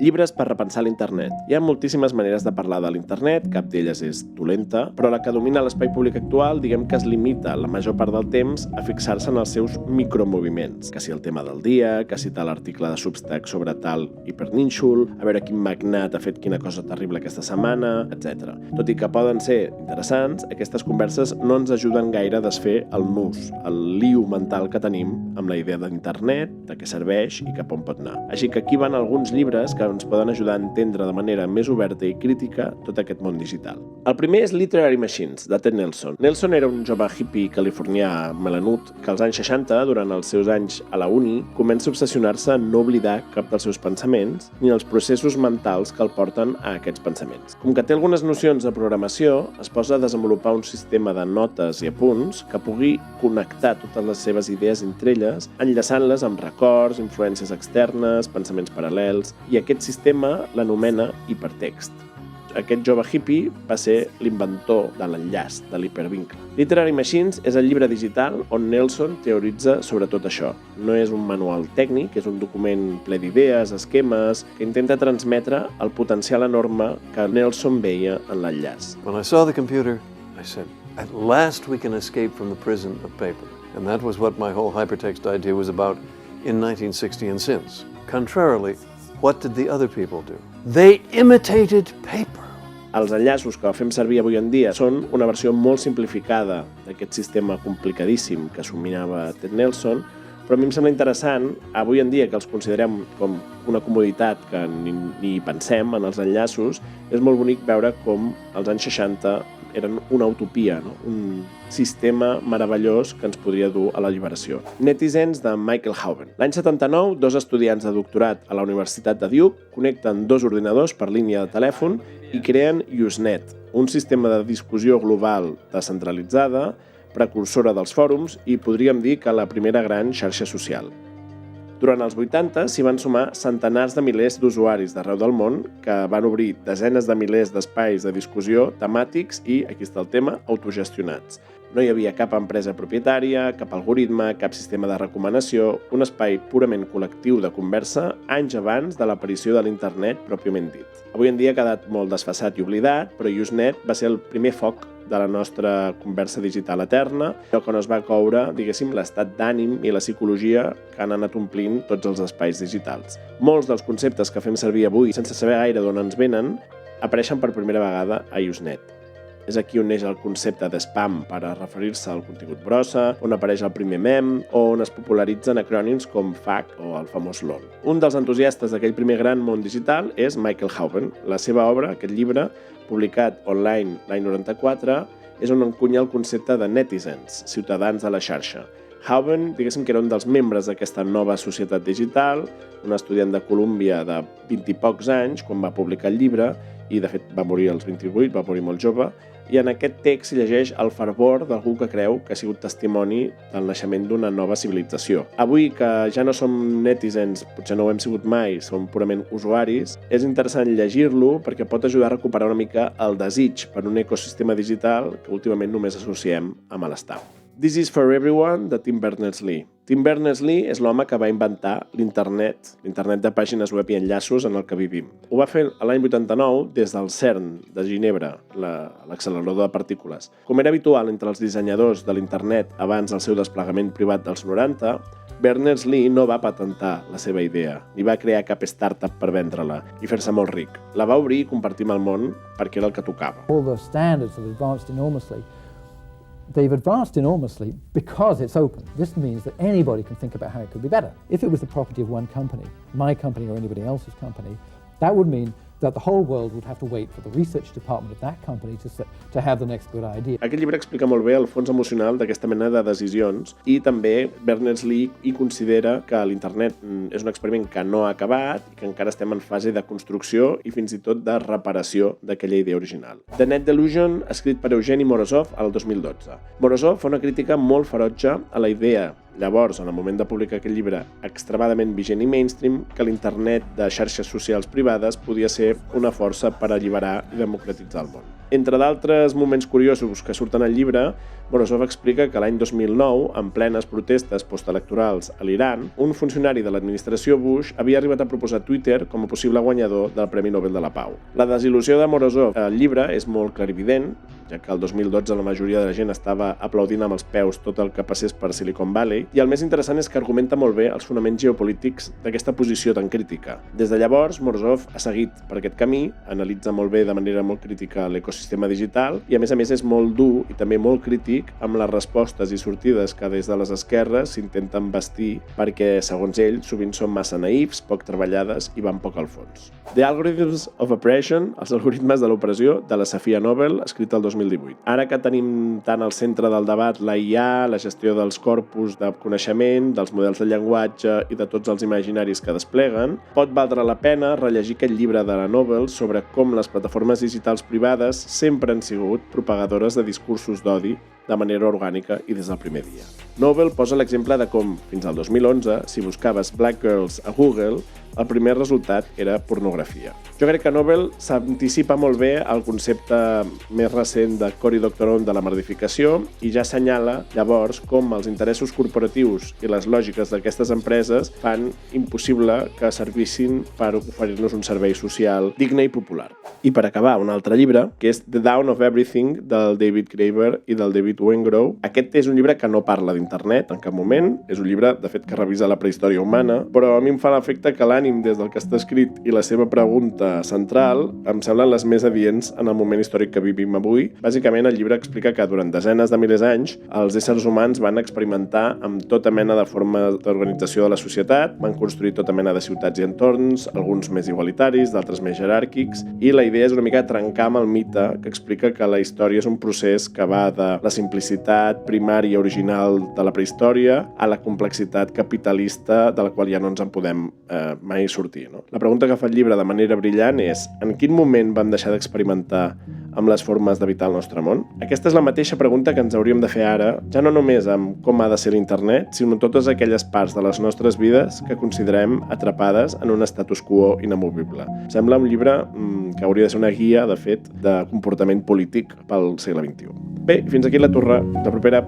Llibres per repensar l'internet. Hi ha moltíssimes maneres de parlar de l'internet, cap d'elles és dolenta, però la que domina l'espai públic actual, diguem que es limita la major part del temps a fixar-se en els seus micromoviments, que si el tema del dia, que si tal article de Substack sobre tal hipernínxol, a veure quin magnat ha fet quina cosa terrible aquesta setmana, etc. Tot i que poden ser interessants, aquestes converses no ens ajuden gaire a desfer el nus, el liu mental que tenim amb la idea d'internet, de què serveix i cap on pot anar. Així que aquí van alguns llibres que ens poden ajudar a entendre de manera més oberta i crítica tot aquest món digital. El primer és Literary Machines, de Ted Nelson. Nelson era un jove hippie californià melanut que als anys 60, durant els seus anys a la uni, comença a obsessionar-se en no oblidar cap dels seus pensaments ni els processos mentals que el porten a aquests pensaments. Com que té algunes nocions de programació, es posa a desenvolupar un sistema de notes i apunts que pugui connectar totes les seves idees entre elles, enllaçant-les amb records, influències externes, pensaments paral·lels, i aquest sistema l'anomena hipertext. Aquest jove hippie va ser l'inventor de l'enllaç, de l'hipervincle. Literary Machines és el llibre digital on Nelson teoritza sobre tot això. No és un manual tècnic, és un document ple d'idees, esquemes, que intenta transmetre el potencial enorme que Nelson veia en l'enllaç. When I saw the computer, I said, at last we can escape from the prison of paper. And that was what my whole hypertext idea was about in 1960 and since. Contrarily, what did the other people do? They imitated paper. Els enllaços que fem servir avui en dia són una versió molt simplificada d'aquest sistema complicadíssim que assuminava Ted Nelson, però a mi em sembla interessant, avui en dia que els considerem com una comoditat que ni pensem en els enllaços, és molt bonic veure com als anys 60 eren una utopia, no? Un sistema meravellós que ens podria dur a l'alliberació. Netizens, de Michael Hauben. L'any 79, dos estudiants de doctorat a la Universitat de Duke connecten dos ordinadors per línia de telèfon i creen Usenet, un sistema de discussió global descentralitzada, precursora dels fòrums i podríem dir que la primera gran xarxa social. Durant els 80 s'hi van sumar centenars de milers d'usuaris d'arreu del món que van obrir desenes de milers d'espais de discussió temàtics i, aquí està el tema, autogestionats. No hi havia cap empresa propietària, cap algoritme, cap sistema de recomanació, un espai purament col·lectiu de conversa anys abans de l'aparició de l'internet pròpiament dit. Avui en dia ha quedat molt desfasat i oblidat, però Usenet va ser el primer foc de la nostra conversa digital eterna, allò que no es va coure, diguéssim, l'estat d'ànim i la psicologia que han anat omplint tots els espais digitals. Molts dels conceptes que fem servir avui, sense saber gaire d'on ens venen, apareixen per primera vegada a Usenet. És aquí on neix el concepte de spam per a referir-se al contingut brossa, on apareix el primer mem o on es popularitzen acrònims com FAQ o el famós LOL. Un dels entusiastes d'aquell primer gran món digital és Michael Hauben. La seva obra, aquest llibre, publicat online l'any 94, és on encunya el concepte de netizens, ciutadans de la xarxa. Hauben, diguéssim que era un dels membres d'aquesta nova societat digital, un estudiant de Colúmbia de 20 i pocs anys, quan va publicar el llibre, i de fet va morir als 28, va morir molt jove, i en aquest text s'hi llegeix el fervor d'algú que creu que ha sigut testimoni del naixement d'una nova civilització. Avui, que ja no som netizens, potser no ho hem sigut mai, som purament usuaris, és interessant llegir-lo perquè pot ajudar a recuperar una mica el desig per un ecosistema digital que últimament només associem a malestar. This is for Everyone, de Tim Berners-Lee. Tim Berners-Lee és l'home que va inventar l'internet de pàgines web i enllaços en el que vivim. Ho va fer l'any 89 des del CERN de Ginebra, l'accelerador de partícules. Com era habitual entre els dissenyadors de l'internet abans del seu desplegament privat dels 90, Berners-Lee no va patentar la seva idea, ni va crear cap startup per vendre-la i fer-se molt ric. La va obrir i compartir amb el món perquè era el que tocava. All the standards have advanced enormously. They've advanced enormously because it's open. This means that anybody can think about how it could be better. If it was the property of one company, my company or anybody else's company, that would mean that the whole world would have to wait for the research department of that company to have the next good idea. Aquest llibre explica molt bé el fons emocional d'aquesta mena de decisions i també Berners-Lee hi considera que l'internet és un experiment que no ha acabat i que encara estem en fase de construcció i fins i tot de reparació d'aquella idea original. The Net Delusion, escrit per Eugeni Morozov el 2012. Morozov fa una crítica molt ferotge a la idea llavors, en el moment de publicar aquest llibre, extremadament vigent i mainstream, que l'internet de xarxes socials privades podia ser una força per alliberar i democratitzar el món. Entre d'altres moments curiosos que surten al llibre, Morozov explica que l'any 2009, en plenes protestes postelectorals a l'Iran, un funcionari de l'administració Bush havia arribat a proposar Twitter com a possible guanyador del Premi Nobel de la Pau. La desil·lusió de Morozov al llibre és molt clarivident, ja que el 2012 la majoria de la gent estava aplaudint amb els peus tot el que passés per Silicon Valley, i el més interessant és que argumenta molt bé els fonaments geopolítics d'aquesta posició tan crítica. Des de llavors, Morozov ha seguit per aquest camí, analitza molt bé de manera molt crítica l'ecosistema digital i a més és molt dur i també molt crític amb les respostes i sortides que des de les esquerres s'intenten vestir perquè, segons ell, sovint són massa naïfs, poc treballades i van poc al fons. The Algorithms of Oppression, els algoritmes de l'opressió, de la Safiya Noble, escrit el 2018. Ara que tenim tant al centre del debat la IA, la gestió dels corpus de coneixement, dels models de llenguatge i de tots els imaginaris que despleguen, pot valdre la pena rellegir aquest llibre de la Noble sobre com les plataformes digitals privades sempre han sigut propagadores de discursos d'odi de manera orgànica i des del primer dia. Noble posa l'exemple de com, fins al 2011, si buscaves Black Girls a Google, el primer resultat era pornografia. Jo crec que Noble s'anticipa molt bé al concepte més recent de Cory Doctorow de la merdificació i ja assenyala llavors com els interessos corporatius i les lògiques d'aquestes empreses fan impossible que servissin per oferir-nos un servei social digne i popular. I per acabar, un altre llibre, que és The Dawn of Everything, del David Graeber i del David Wengrow. Aquest és un llibre que no parla d'internet en cap moment, és un llibre, de fet, que revisa la prehistòria humana, però a mi em fa l'efecte que l'ànim des del que està escrit i la seva pregunta central em semblen les més adients en el moment històric que vivim avui. Bàsicament, el llibre explica que durant desenes de milers d'anys els éssers humans van experimentar amb tota mena de formes d'organització de la societat, van construir tota mena de ciutats i entorns, alguns més igualitaris, d'altres més jeràrquics, i la idea és una mica trencar amb el mite que explica que la història és un procés que va de la simplicitat primària original de la prehistòria a la complexitat capitalista de la qual ja no ens en podem mai sortir. No? La pregunta que fa el llibre de manera brillant és: en quin moment vam deixar d'experimentar amb les formes d'habitar el nostre món? Aquesta és la mateixa pregunta que ens hauríem de fer ara, ja no només amb com ha de ser l'internet, sinó en totes aquelles parts de les nostres vides que considerem atrapades en un status quo inamovible. Sembla un llibre que hauria de ser una guia, de fet, de comportament polític pel segle XXI. Bé, fins aquí la torre. La propera